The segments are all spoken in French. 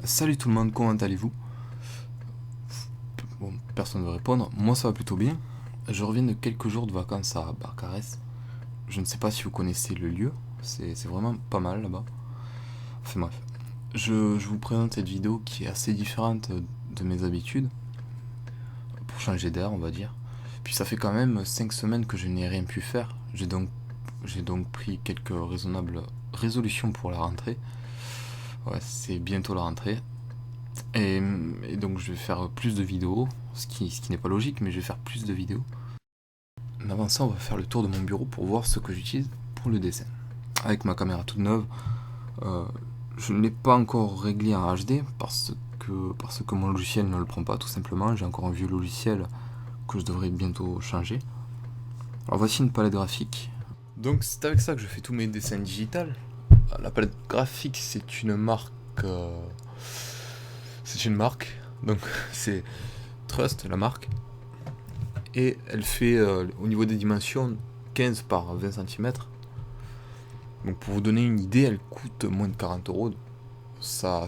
Salut tout le monde, comment allez-vous? Bon, personne ne veut répondre. Moi ça va plutôt bien. Je reviens de quelques jours de vacances à Barcarès. Je ne sais pas si vous connaissez le lieu. C'est vraiment pas mal là-bas. Enfin bref. Je vous présente cette vidéo qui est assez différente de mes habitudes. Pour changer d'air, on va dire. Puis ça fait quand même 5 semaines que je n'ai rien pu faire. J'ai donc pris quelques raisonnables résolutions pour la rentrée. Ouais, c'est bientôt la rentrée. Et, et donc je vais faire plus de vidéos, ce qui n'est pas logique, mais je vais faire plus de vidéos. Mais avant ça, on va faire le tour de mon bureau pour voir ce que j'utilise pour le dessin. Avec ma caméra toute neuve, euh, je ne l'ai pas encore réglé en HD parce que mon logiciel ne le prend pas tout simplement. J'ai encore un vieux logiciel que je devrais bientôt changer. Alors voici une palette graphique. Donc c'est avec ça que je fais tous mes dessins digitaux. La palette graphique, c'est une marque. C'est une marque. Donc c'est Trust, la marque. Et elle fait, au niveau des dimensions, 15 par 20 cm. Donc pour vous donner une idée, elle coûte moins de 40 euros. Ça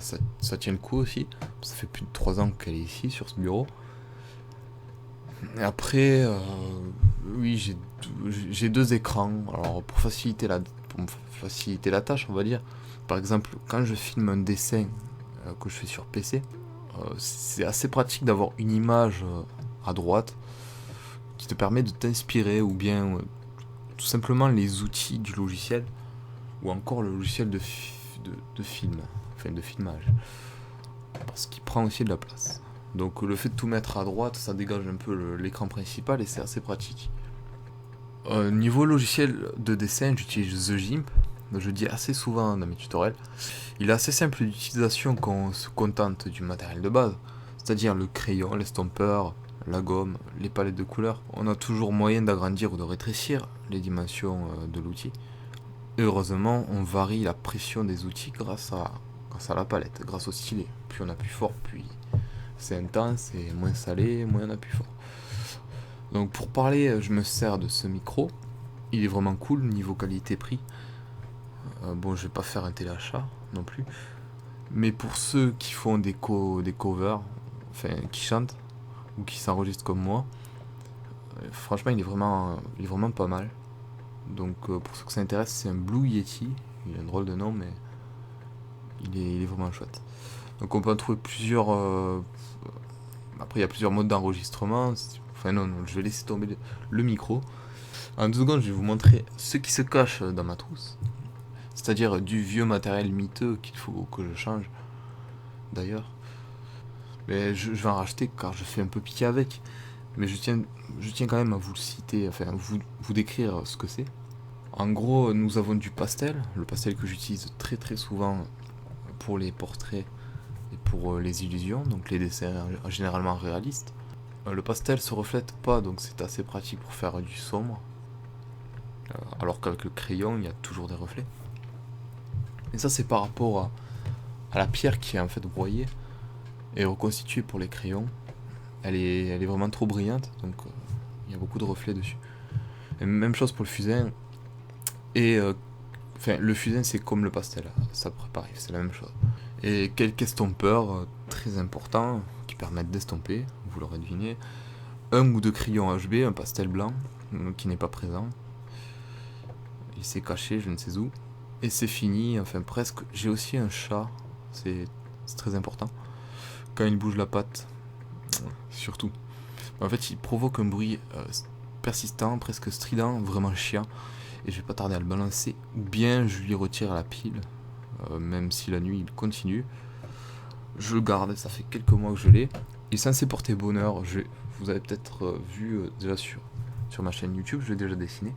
tient le coup aussi. Ça fait plus de 3 ans qu'elle est ici, sur ce bureau. Et après, oui, j'ai deux écrans. Alors pour me faciliter la tâche, on va dire. Par exemple, quand je filme un dessin que je fais sur PC, c'est assez pratique d'avoir une image à droite qui te permet de t'inspirer, ou bien tout simplement les outils du logiciel, ou encore le logiciel de film, enfin de filmage, parce qu'il prend aussi de la place. Donc le fait de tout mettre à droite, ça dégage un peu l'écran principal et c'est assez pratique. Niveau logiciel de dessin, j'utilise The GIMP. Je le dis assez souvent dans mes tutoriels. Il est assez simple d'utilisation quand on se contente du matériel de base, c'est-à-dire le crayon, l'estompeur, la gomme, les palettes de couleurs. On a toujours moyen d'agrandir ou de rétrécir les dimensions de l'outil. Et heureusement, on varie la pression des outils grâce à la palette, grâce au stylet. Plus on appuie fort, plus c'est intense, et moins salé, moins on appuie fort. Donc pour parler, je me sers de ce micro. Il est vraiment cool niveau qualité-prix. Bon, je vais pas faire un téléachat non plus. Mais pour ceux qui font des covers, enfin qui chantent ou qui s'enregistrent comme moi, franchement il est vraiment pas mal. Donc pour ceux que ça intéresse, c'est un Blue Yeti. Il a un drôle de nom, mais il est vraiment chouette. Donc on peut en trouver plusieurs. Après il y a plusieurs modes d'enregistrement. Enfin non, je vais laisser tomber le micro. En 2 secondes, je vais vous montrer ce qui se cache dans ma trousse. C'est-à-dire du vieux matériel miteux qu'il faut que je change. D'ailleurs. Mais je vais en racheter car je fais un peu pitié avec. Mais je tiens quand même à vous le citer, enfin vous décrire ce que c'est. En gros, nous avons du pastel, le pastel que j'utilise très très souvent pour les portraits et pour les illusions, donc les dessins généralement réalistes. Le pastel se reflète pas, donc c'est assez pratique pour faire du sombre. Alors qu'avec le crayon, il y a toujours des reflets. Et ça, c'est par rapport à la pierre qui est en fait broyée et reconstituée pour les crayons. Elle est vraiment trop brillante, donc il y a beaucoup de reflets dessus. Et même chose pour le fusain. Et enfin, le fusain, c'est comme le pastel, ça prépare, c'est la même chose. Et quelques estompeurs très importants qui permettent d'estomper, vous l'aurez deviné. Un ou deux crayons HB, un pastel blanc qui n'est pas présent. Il s'est caché, je ne sais où. Et c'est fini, enfin presque. J'ai aussi un chat, c'est très important. Quand il bouge la patte, surtout. En fait, il provoque un bruit persistant, presque strident, vraiment chiant. Et je vais pas tarder à le balancer. Ou bien je lui retire la pile, même si la nuit il continue. Je le garde, ça fait quelques mois que je l'ai. Il est censé porter bonheur. Vous avez peut-être vu déjà sur ma chaîne YouTube, je l'ai déjà dessiné.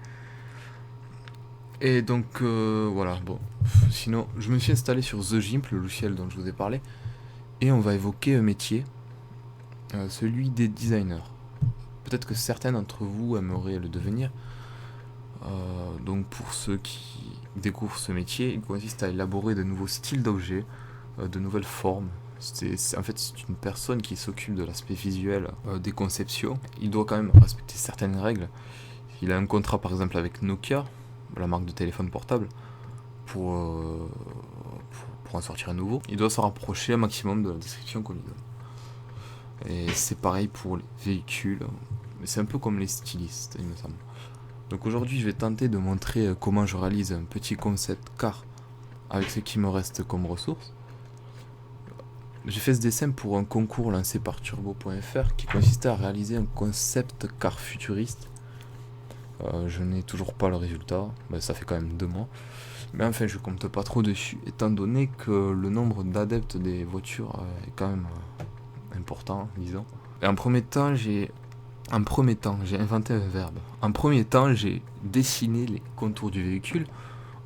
Et donc voilà, bon. Sinon, je me suis installé sur The Gimp, le logiciel dont je vous ai parlé. Et on va évoquer un métier, celui des designers. Peut-être que certains d'entre vous aimeraient le devenir. Donc pour ceux qui découvrent ce métier, il consiste à élaborer de nouveaux styles d'objets, de nouvelles formes. En fait, c'est une personne qui s'occupe de l'aspect visuel des conceptions. Il doit quand même respecter certaines règles. Il a un contrat par exemple avec Nokia, la marque de téléphone portable, pour pour en sortir un nouveau, il doit se rapprocher un maximum de la description qu'on lui donne. Et c'est pareil pour les véhicules, c'est un peu comme les stylistes, il me semble. Donc aujourd'hui, je vais tenter de montrer comment je réalise un petit concept car avec ce qui me reste comme ressources. J'ai fait ce dessin pour un concours lancé par turbo.fr qui consistait à réaliser un concept car futuriste. Je n'ai toujours pas le résultat, ça fait quand même 2 mois. Mais enfin, je compte pas trop dessus, étant donné que le nombre d'adeptes des voitures est quand même important, disons. Et en premier temps, j'ai inventé un verbe. En premier temps, j'ai dessiné les contours du véhicule.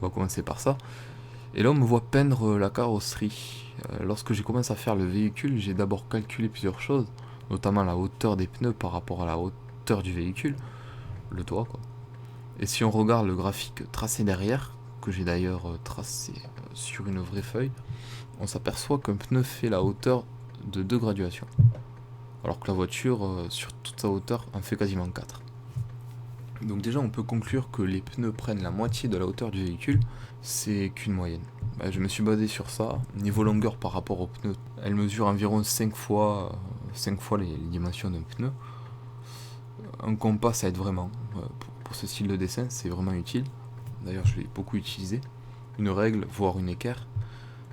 On va commencer par ça. Et là, on me voit peindre la carrosserie. Lorsque j'ai commencé à faire le véhicule, j'ai d'abord calculé plusieurs choses, notamment la hauteur des pneus par rapport à la hauteur du véhicule, le toit quoi. Et si on regarde le graphique tracé derrière, que j'ai d'ailleurs tracé sur une vraie feuille, on s'aperçoit qu'un pneu fait la hauteur de 2 graduations. Alors que la voiture, sur toute sa hauteur, en fait quasiment 4. Donc déjà, on peut conclure que les pneus prennent la moitié de la hauteur du véhicule, c'est qu'une moyenne. Je me suis basé sur ça. Niveau longueur par rapport aux pneus, elle mesure environ 5 fois les dimensions d'un pneu. Un compas, ça aide vraiment. Pour ce style de dessin, c'est vraiment utile. D'ailleurs, je l'ai beaucoup utilisé. Une règle, voire une équerre.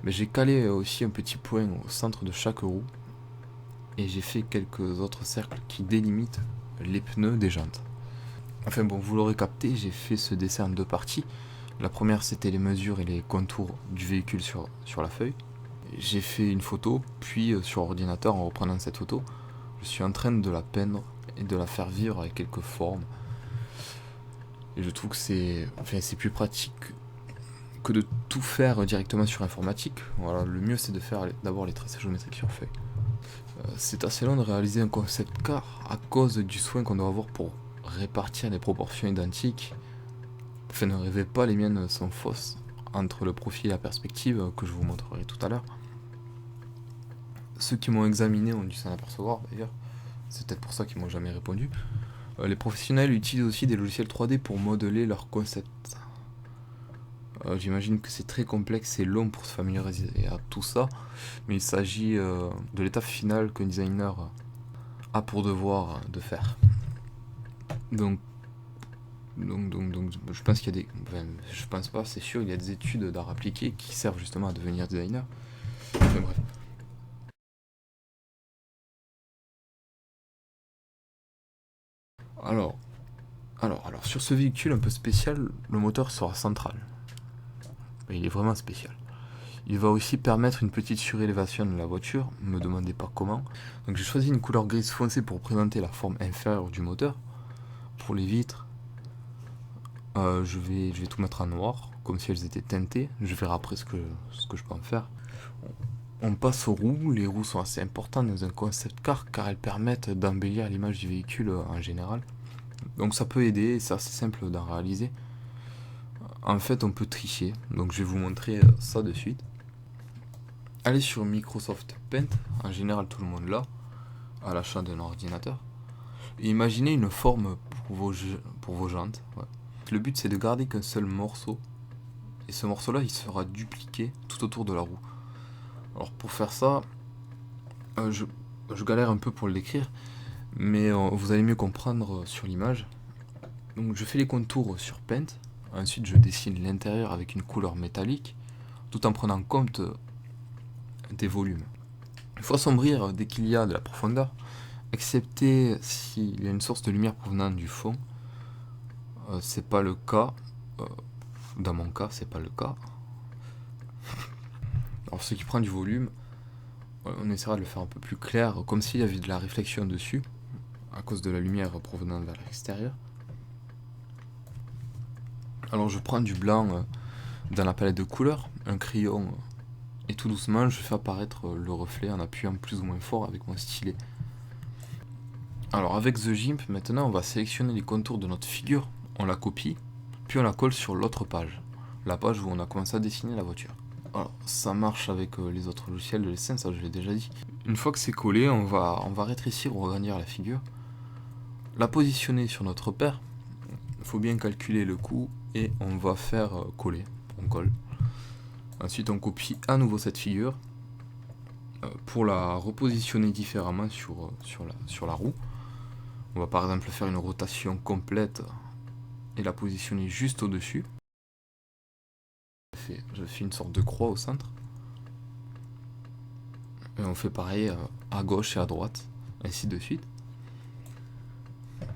Mais j'ai calé aussi un petit point au centre de chaque roue. Et j'ai fait quelques autres cercles qui délimitent les pneus des jantes. Enfin bon, vous l'aurez capté, j'ai fait ce dessin en 2 parties. La première, c'était les mesures et les contours du véhicule sur la feuille. J'ai fait une photo, puis sur ordinateur, en reprenant cette photo, je suis en train de la peindre et de la faire vivre avec quelques formes. Et je trouve que c'est plus pratique que de tout faire directement sur informatique. Voilà, le mieux c'est de faire d'abord les tracés géométriques sur feuille. C'est assez long de réaliser un concept car à cause du soin qu'on doit avoir pour répartir les proportions identiques. Enfin, ne rêvez pas, les miennes sont fausses entre le profil et la perspective que je vous montrerai tout à l'heure. Ceux qui m'ont examiné ont dû s'en apercevoir d'ailleurs, c'est peut-être pour ça qu'ils m'ont jamais répondu. Les professionnels utilisent aussi des logiciels 3D pour modeler leurs concepts. J'imagine que c'est très complexe et long pour se familiariser à tout ça, mais il s'agit de l'étape finale qu'un designer a pour devoir de faire. Donc je pense qu'il y a des... Enfin, je pense pas, c'est sûr, il y a des études d'art appliqué qui servent justement à devenir designer. Enfin bref. Alors, sur ce véhicule un peu spécial, le moteur sera central. Il est vraiment spécial. Il va aussi permettre une petite surélévation de la voiture, ne me demandez pas comment. Donc j'ai choisi une couleur grise foncée pour présenter la forme inférieure du moteur. Pour les vitres, je vais tout mettre en noir, comme si elles étaient teintées. Je verrai après ce que je peux en faire. On passe aux roues. Les roues sont assez importantes dans un concept car elles permettent d'embellir l'image du véhicule en général. Donc ça peut aider, c'est assez simple d'en réaliser. En fait, on peut tricher, donc je vais vous montrer ça de suite. Allez sur Microsoft Paint, en général tout le monde l'a, à l'achat d'un ordinateur. Et imaginez une forme pour vos jantes. Ouais. Le but c'est de garder qu'un seul morceau. Et ce morceau-là, il sera dupliqué tout autour de la roue. Alors pour faire ça, je galère un peu pour le décrire, mais vous allez mieux comprendre sur l'image. Donc je fais les contours sur Paint. Ensuite, je dessine l'intérieur avec une couleur métallique, tout en prenant compte des volumes. Il faut assombrir dès qu'il y a de la profondeur, excepté s'il y a une source de lumière provenant du fond. C'est pas le cas. Dans mon cas, c'est pas le cas. Alors, ce qui prend du volume, on essaiera de le faire un peu plus clair, comme s'il y avait de la réflexion dessus, à cause de la lumière provenant vers l'extérieur. Alors je prends du blanc dans la palette de couleurs, un crayon, et tout doucement je fais apparaître le reflet en appuyant plus ou moins fort avec mon stylet. Alors avec The Gimp, maintenant on va sélectionner les contours de notre figure, on la copie, puis on la colle sur l'autre page, la page où on a commencé à dessiner la voiture. Alors ça marche avec les autres logiciels de dessin, ça je l'ai déjà dit. Une fois que c'est collé, on va rétrécir ou agrandir la figure, la positionner sur notre repère. Il faut bien calculer le coût et on va faire coller, on colle. Ensuite on copie à nouveau cette figure pour la repositionner différemment sur la roue. On va par exemple faire une rotation complète et la positionner juste au-dessus. Je fais une sorte de croix au centre. Et on fait pareil à gauche et à droite, ainsi de suite.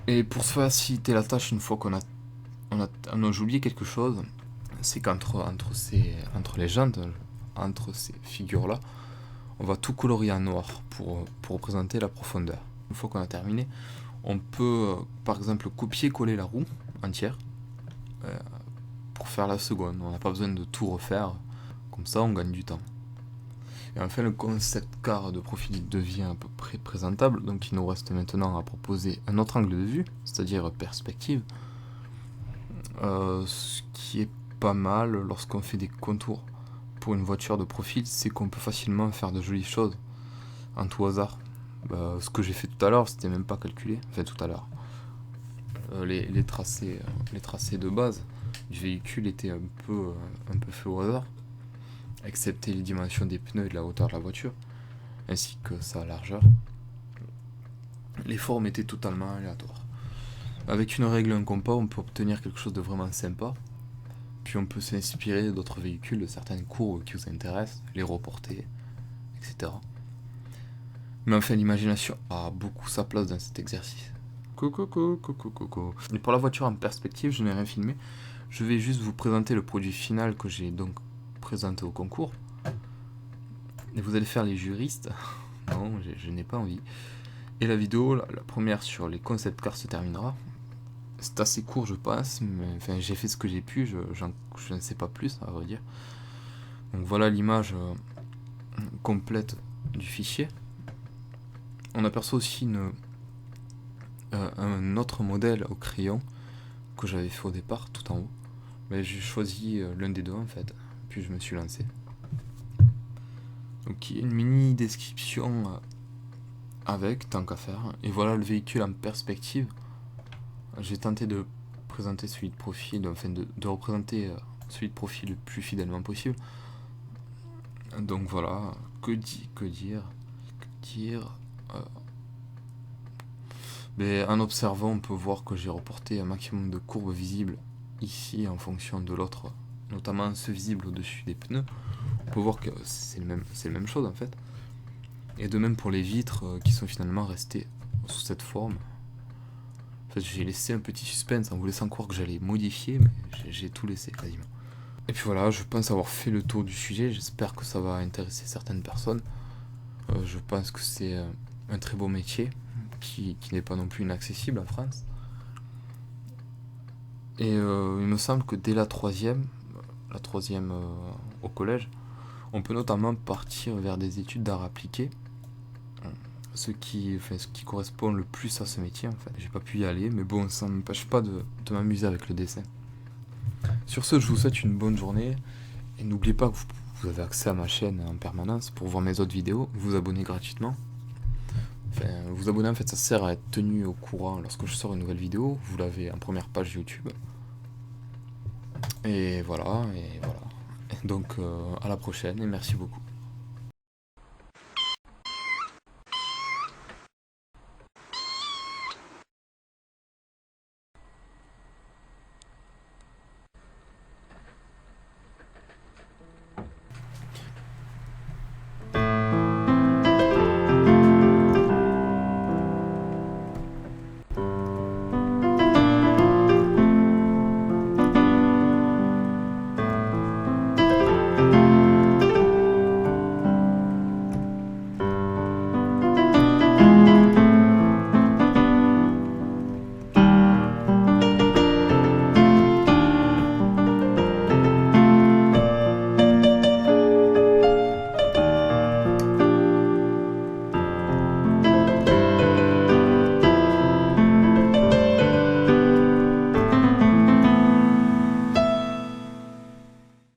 Et pour faciliter la tâche, une fois qu'on a oublié quelque chose, c'est qu'entre les jantes, entre ces figures-là, on va tout colorier en noir pour représenter la profondeur. Une fois qu'on a terminé, on peut par exemple copier-coller la roue entière pour faire la seconde. On n'a pas besoin de tout refaire, comme ça on gagne du temps. Et enfin le concept car de profil devient à peu près présentable, donc il nous reste maintenant à proposer un autre angle de vue, c'est-à-dire perspective, ce qui est pas mal lorsqu'on fait des contours. Pour une voiture de profil, c'est qu'on peut facilement faire de jolies choses en tout hasard. Ce que j'ai fait tout à l'heure, c'était même pas calculé, enfin tout à l'heure. Les tracés de base du véhicule étaient un peu fait au hasard, excepté les dimensions des pneus et de la hauteur de la voiture, ainsi que sa largeur. Les formes étaient totalement aléatoires. Avec une règle et un compas, on peut obtenir quelque chose de vraiment sympa. Puis on peut s'inspirer d'autres véhicules, de certaines courbes qui vous intéressent, les reporter, etc. Mais enfin, l'imagination a beaucoup sa place dans cet exercice. Coucou. Et pour la voiture en perspective, je n'ai rien filmé. Je vais juste vous présenter le produit final que j'ai donc présenté au concours. Et vous allez faire les juristes. Non, je n'ai pas envie. Et la vidéo, la première sur les concept cars se terminera. C'est assez court, je pense, mais enfin, j'ai fait ce que j'ai pu, je ne sais pas plus, à vrai dire. Donc voilà l'image complète du fichier. On aperçoit aussi un autre modèle au crayon que j'avais fait au départ, tout en haut. Mais j'ai choisi l'un des deux en fait, puis je me suis lancé. Donc il y a une mini description avec, tant qu'à faire. Et voilà le véhicule en perspective. J'ai tenté de présenter celui de profil, enfin de représenter celui de profil le plus fidèlement possible. Donc voilà, que dire mais en observant, on peut voir que j'ai reporté un maximum de courbes visibles ici en fonction de l'autre, notamment ceux visibles au-dessus des pneus. On peut voir que c'est la même chose en fait. Et de même pour les vitres qui sont finalement restées sous cette forme. En fait, j'ai laissé un petit suspense en vous laissant croire que j'allais modifier, mais j'ai tout laissé quasiment. Et puis voilà, je pense avoir fait le tour du sujet. J'espère que ça va intéresser certaines personnes. Je pense que c'est un très beau métier qui n'est pas non plus inaccessible en France. Et il me semble que dès la troisième au collège, on peut notamment partir vers des études d'art appliqué, ce qui correspond le plus à ce métier en fait. J'ai pas pu y aller, mais bon, ça ne m'empêche pas de m'amuser avec le dessin. Sur ce, je vous souhaite une bonne journée, et n'oubliez pas que vous avez accès à ma chaîne en permanence pour voir mes autres vidéos, vous abonner gratuitement. Enfin, vous abonner en fait, ça sert à être tenu au courant lorsque je sors une nouvelle vidéo, vous l'avez en première page YouTube. Et voilà. Donc à la prochaine et merci beaucoup.